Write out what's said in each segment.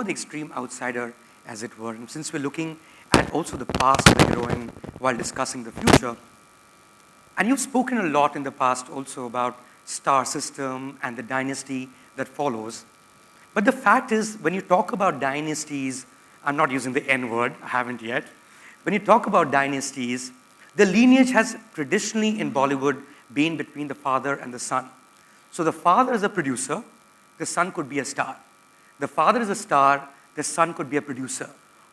the extreme outsider, as it were. And since we're looking at also the past of the heroine while discussing the future, and you've spoken a lot in the past also about star system and the dynasty that follows. But the fact is, when you talk about dynasties, I'm not using the N word, I haven't yet. When you talk about dynasties, the lineage has traditionally in Bollywood been between the father and the son. So the father is a producer, the son could be a star. The father is a star, the son could be a producer.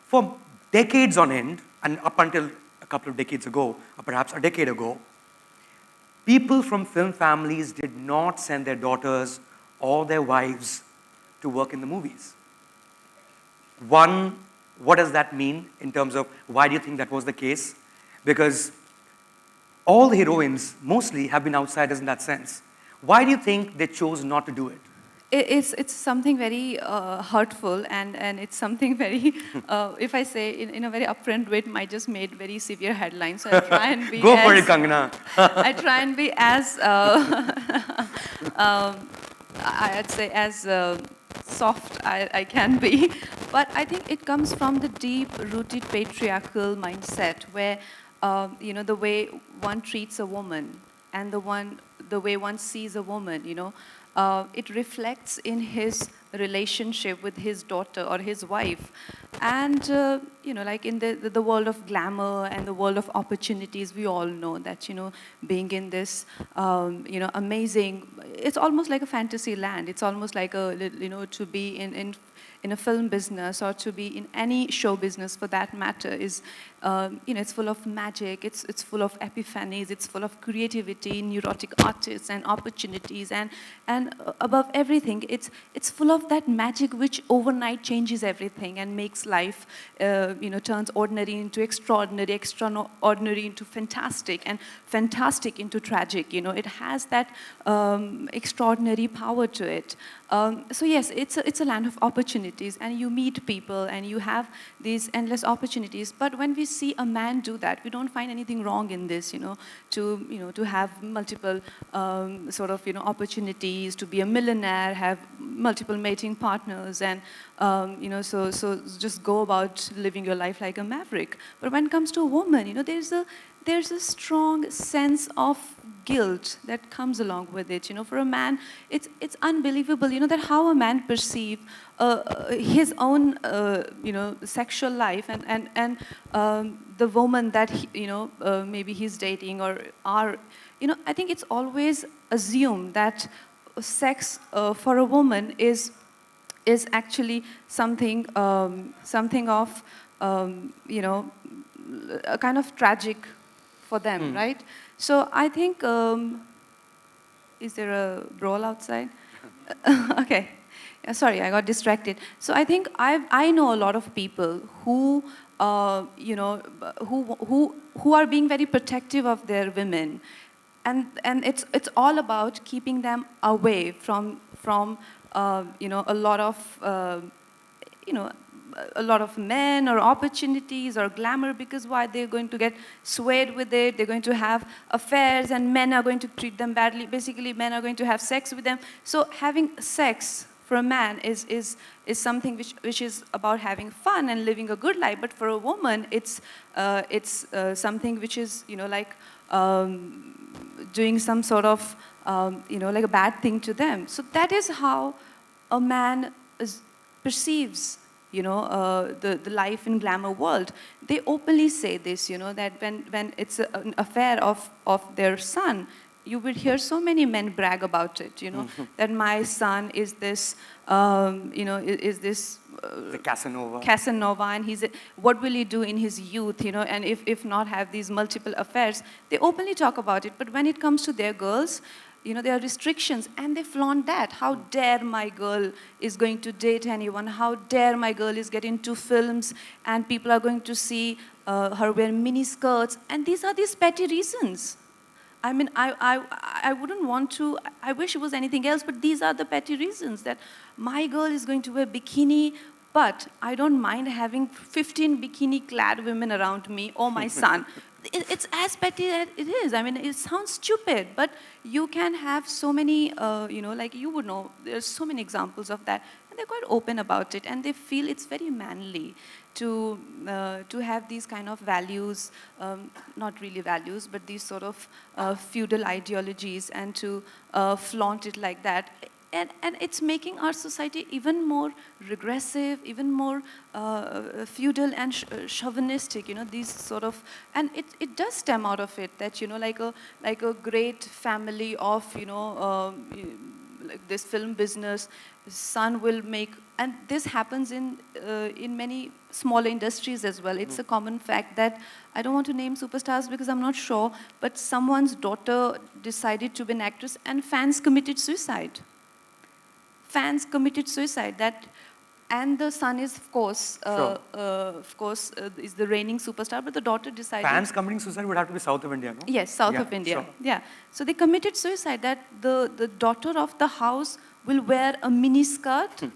For decades on end, and up until a couple of decades ago, or perhaps a decade ago, people from film families did not send their daughters or their wives to work in the movies. One, what does that mean in terms of why do you think that was the case? Because all the heroines mostly have been outsiders in that sense. Why do you think they chose not to do it? It's something very hurtful, and it's something very, if I say in a very upfront way, it might just made very severe headlines. So I try and be Go for it, Kangana. I try and be as, I'd say as soft I can be. But I think it comes from the deep-rooted patriarchal mindset where, you know, the way one treats a woman and the way one sees a woman, you know, it reflects in his relationship with his daughter or his wife. And, you know, like in the world of glamour and the world of opportunities, we all know that, you know, being in this, you know, amazing, it's almost like a fantasy land. It's almost like a, you know, to be in a film business or to be in any show business for that matter is, you know, it's full of magic, it's full of epiphanies, it's full of creativity, neurotic artists and opportunities, and above everything, it's full of that magic which overnight changes everything and makes life, you know, turns ordinary into extraordinary, extraordinary into fantastic, and fantastic into tragic. You know, it has that extraordinary power to it. So yes, it's a land of opportunities, and you meet people and you have these endless opportunities. But when we see a man do that, we don't find anything wrong in this, you know, to have multiple sort of, you know, opportunities, to be a millionaire, have multiple mating partners, and you know, so just go about living your life like a maverick. But when it comes to a woman, you know, there's a strong sense of guilt that comes along with it. You know, for a man, it's unbelievable, you know, that how a man perceives his own, you know, sexual life and the woman that, you know, maybe he's dating or are, you know, I think it's always assumed that sex for a woman is actually something, something of, you know, a kind of tragic for them, right? So I think, is there a brawl outside? Okay, yeah, sorry, I got distracted. So I think I know a lot of people who, you know, who are being very protective of their women, and it's all about keeping them away from you know, a lot of you know, a lot of men or opportunities or glamour, because why? They're going to get swayed with it, they're going to have affairs, and men are going to treat them badly. Basically, men are going to have sex with them. So having sex for a man is something which is about having fun and living a good life. But for a woman, it's something which is, you know, like doing some sort of, you know, like a bad thing to them. So that is how a man perceives, you know, the life in glamour world. They openly say this, you know, that when it's an affair of their son, you would hear so many men brag about it, you know, that my son is this, you know, is this the Casanova. Casanova, and what will he do in his youth, you know, and if not have these multiple affairs. They openly talk about it, but when it comes to their girls, you know, there are restrictions, and they flaunt that. How dare my girl is going to date anyone? How dare my girl is getting into films, and people are going to see her wear mini skirts? And these are these petty reasons. I mean, I wouldn't want to, I wish it was anything else, but these are the petty reasons that my girl is going to wear bikini, but I don't mind having 15 bikini-clad women around me or my son. It's as petty as it is. I mean, it sounds stupid, but you can have so many, you know, like you would know, there's so many examples of that. and they're quite open about it, and they feel it's very manly to have these kind of values, not really values, but these sort of feudal ideologies, and to flaunt it like that. And it's making our society even more regressive, even more feudal and chauvinistic, these sort of, and it does stem out of it that, like a great family of, like this film business, son will make, and this happens in many smaller industries as well. It's a common fact that, I don't want to name superstars because I'm not sure, but someone's daughter decided to be an actress and fans committed suicide. Fans committed suicide. And the son is, of course, is the reigning superstar, but the daughter decided. Fans committing suicide would have to be south of India, no? Yes, south of India. Sure. Yeah. So they committed suicide, that the daughter of the house will wear a mini skirt.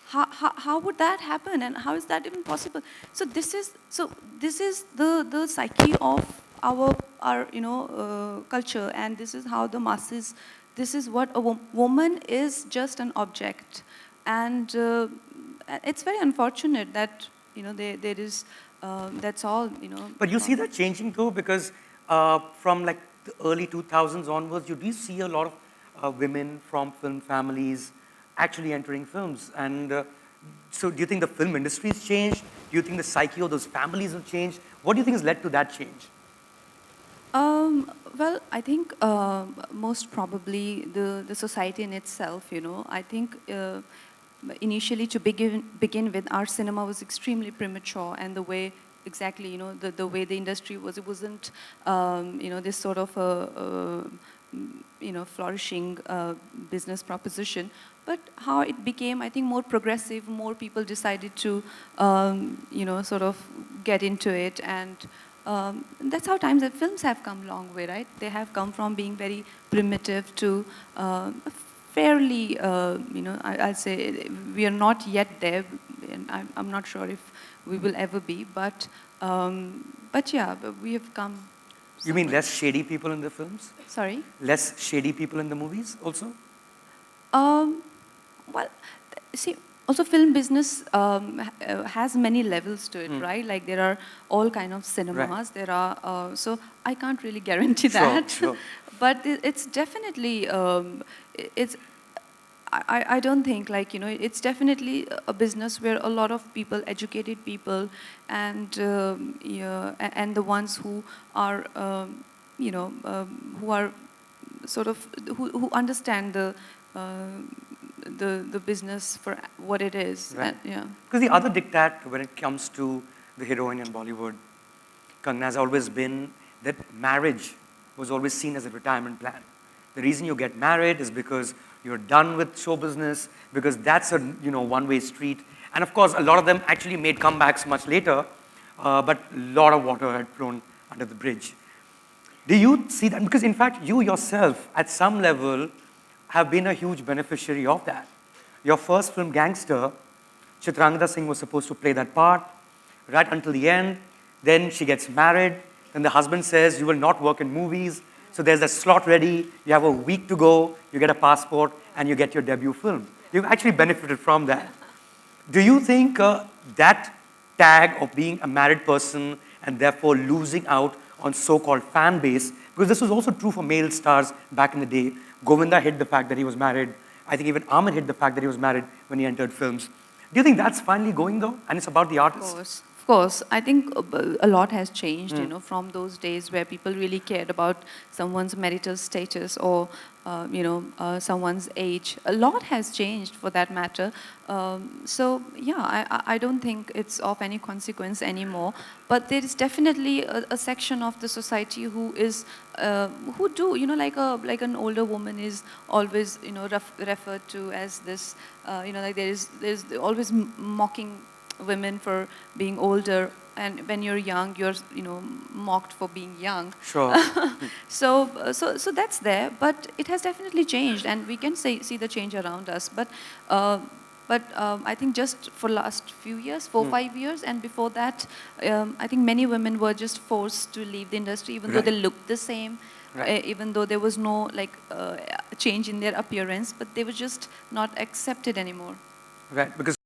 How would that happen, and how is that even possible? So this is the psyche of our culture, and this is how the masses. This is what a woman is, just an object, and it's very unfortunate that there is that's all. But you see that changing though, because from like the early 2000s onwards, you do see a lot of women from film families actually entering films. And so do you think the film industry has changed? Do you think the psyche of those families have changed? What do you think has led to that change? Well, I think most probably the society in itself, I think initially, to begin with, our cinema was extremely premature, and the way exactly, the way the industry was, it wasn't, this sort of flourishing business proposition. But how it became, I think, more progressive, more people decided to, sort of get into it, and that's how times that films have come a long way, right? They have come from being very primitive to fairly, I'll say we are not yet there, and I'm not sure if we will ever be, but yeah, but we have come. You mean less shady people in the films? Sorry? Less shady people in the movies also? Well, see, also film business has many levels to it, right? Like there are all kind of cinemas. Right. There are, so I can't really guarantee that. Sure. But it's definitely, I don't think, like, it's definitely a business where a lot of people, educated people, and and the ones who are, who are sort of, who understand the business for what it is. Right. Yeah. Because the other diktat when it comes to the heroine in Bollywood, Kangana, has always been that marriage was always seen as a retirement plan. The reason you get married is because you're done with show business, because that's a one-way street. And of course, a lot of them actually made comebacks much later, but a lot of water had flown under the bridge. Do you see that? Because in fact, you yourself, at some level, have been a huge beneficiary of that. Your first film, Gangster, Chitrangada Singh was supposed to play that part right until the end. Then she gets married. Then the husband says, you will not work in movies. So there's a slot ready. You have a week to go. You get a passport, and you get your debut film. You've actually benefited from that. Do you think that tag of being a married person and therefore losing out on so-called fan base, because this was also true for male stars back in the day. Govinda hid the fact that he was married. I think even Aman hid the fact that he was married when he entered films. Do you think that's finally going though? And it's about the artist? Of course. I think a lot has changed, from those days where people really cared about someone's marital status or, someone's age. A lot has changed for that matter. So, yeah, I don't think it's of any consequence anymore. But there is definitely a section of the society who is, who do, like an older woman is always, referred to as this, like there's always mocking women for being older, and when you're young, you're mocked for being young. Sure. So that's there, but it has definitely changed, and we can see the change around us. But I think just for last few years, 4-5 years, and before that, I think many women were just forced to leave the industry, even though they looked the same. Right. Even though there was no change in their appearance, but they were just not accepted anymore. Right, because